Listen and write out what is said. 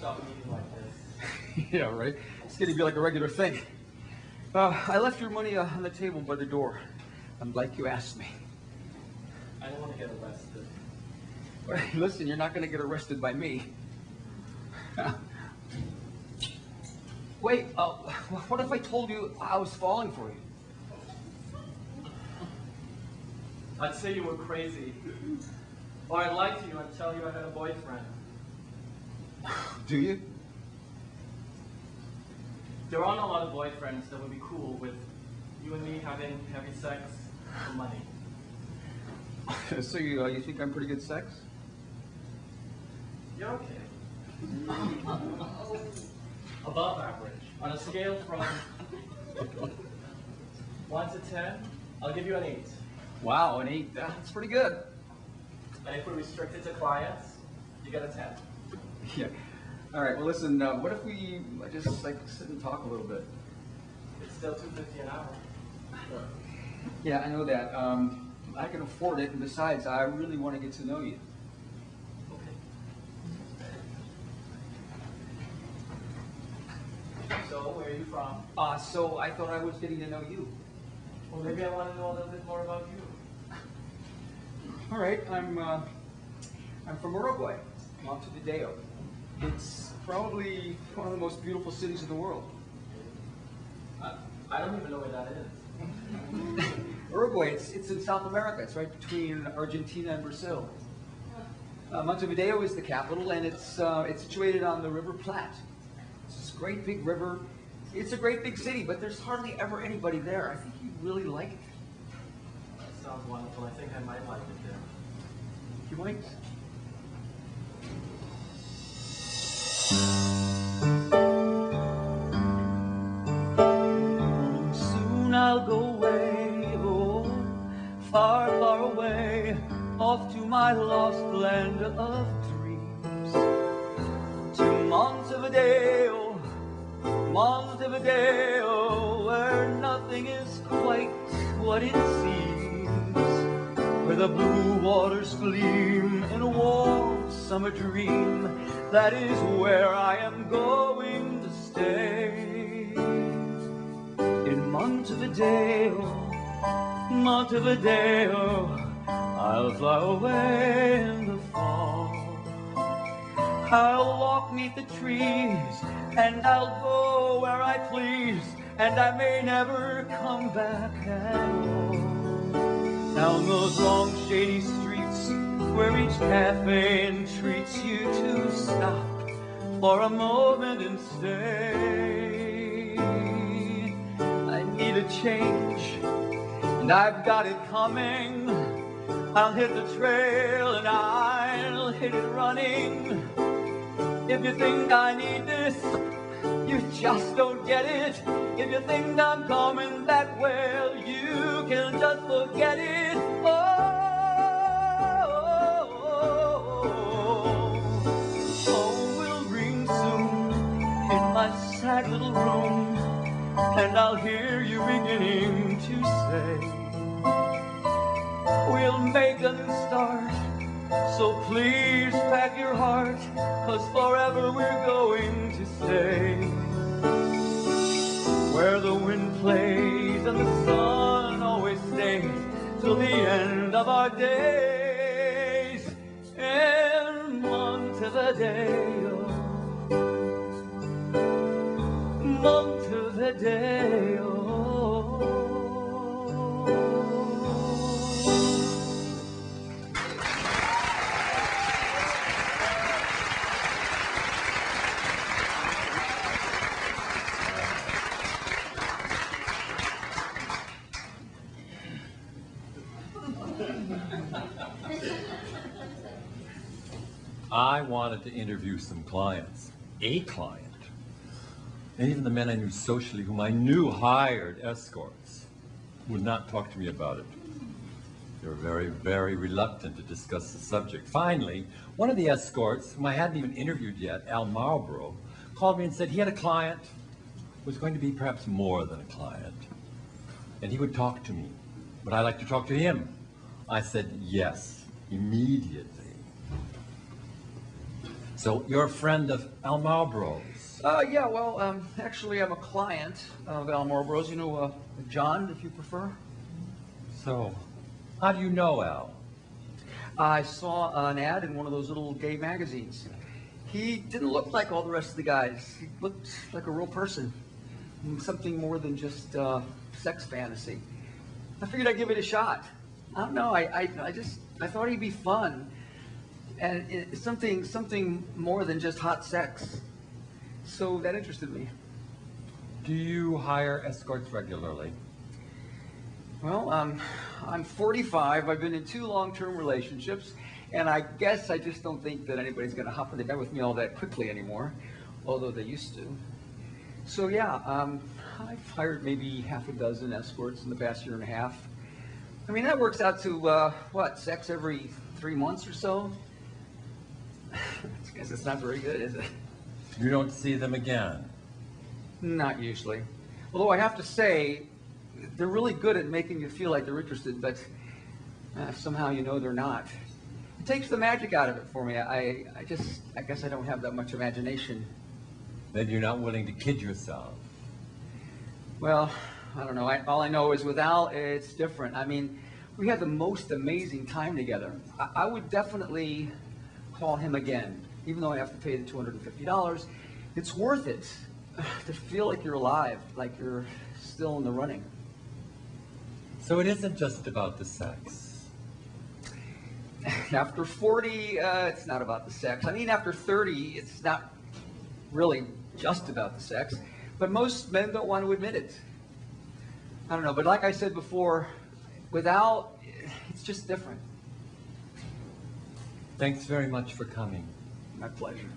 stop a meeting like this. Yeah, right. It's going to be like a regular thing. I left your money on the table by the door, like you asked me. I don't want to get arrested. Well, listen, you're not going to get arrested by me. Wait, what if I told you I was falling for you? I'd say you were crazy. Or I'd lie to you and tell you I had a boyfriend. Do you? There aren't a lot of boyfriends that would be cool with you and me having heavy sex for money. So you think I'm pretty good sex? You're okay. Above average. On a scale from 1 to 10, I'll give you an 8. Wow, an 8. That's pretty good. And if we're restricted to clients, you get a 10. Yeah. All right. Well, listen. What if we just like sit and talk a little bit? It's still $2.50 an hour. Yeah, I know that. I can afford it, and besides, I really want to get to know you. Okay. So, where are you from? So I thought I was getting to know you. Well, maybe I want to know a little bit more about you. All right. I'm from Uruguay, Montevideo. It's probably one of the most beautiful cities in the world. I don't even know where that is. Uruguay, it's in South America. It's right between Argentina and Brazil. Montevideo is the capital, and it's situated on the River Plate. It's this great big river. It's a great big city, but there's hardly ever anybody there. I think you'd really like it. That sounds wonderful. I think I might like it there. You might. Soon I'll go away, oh, far, far away, off to my lost land of dreams. To Montevideo, Montevideo, where nothing is quite what it seems, where the blue waters gleam in a warm summer dream. That is where I am going to stay. In Montevideo, Montevideo, I'll fly away in the fall. I'll walk 'neath the trees, and I'll go where I please, and I may never come back at all. Down those long shady streets, where each cafe entreats you to stop for a moment and stay. I need a change, and I've got it coming. I'll hit the trail, and I'll hit it running. If you think I need this, you just don't get it. If you think I'm coming that well, you can just forget it. Phone will ring soon in my sad little room, and I'll hear you beginning to say, we'll make a new start, so please pack your heart, 'cause forever we're going to stay. Where the wind plays and the sun always stays till the end of our days. In Montevideo, Montevideo. I wanted to interview some clients, a client, and even the men I knew socially whom I knew hired escorts would not talk to me about it. They were very, very reluctant to discuss the subject. Finally, one of the escorts, whom I hadn't even interviewed yet, Al Marlborough, called me and said he had a client who was going to be perhaps more than a client, and he would talk to me. Would I like to talk to him? I said yes, immediately. So you're a friend of Al Marlboro's. Yeah, well, actually, I'm a client of Al Marlboro's. You know, John, if you prefer. So, how do you know Al? I saw an ad in one of those little gay magazines. He didn't look like all the rest of the guys. He looked like a real person. Something more than just sex fantasy. I figured I'd give it a shot. I don't know, I thought he'd be fun. And something more than just hot sex. So that interested me. Do you hire escorts regularly? Well, I'm 45. I've been in 2 long-term relationships, and I guess I just don't think that anybody's going to hop in the bed with me all that quickly anymore, although they used to. So yeah, I've hired maybe half a dozen escorts in the past year and a half. I mean, that works out to, what, sex every 3 months or so? I guess it's not very good, is it? You don't see them again? Not usually. Although I have to say, they're really good at making you feel like they're interested, but somehow you know they're not. It takes the magic out of it for me. I guess I don't have that much imagination. Then you're not willing to kid yourself. Well, I don't know. All I know is with Al, it's different. I mean, we had the most amazing time together. I would definitely call him again, even though I have to pay the $250. It's worth it to feel like you're alive, like you're still in the running. So it isn't just about the sex. After 40, it's not about the sex. I mean, after 30, it's not really just about the sex, but most men don't want to admit it. I don't know, but like I said before, with Al, it's just different. Thanks very much for coming. My pleasure.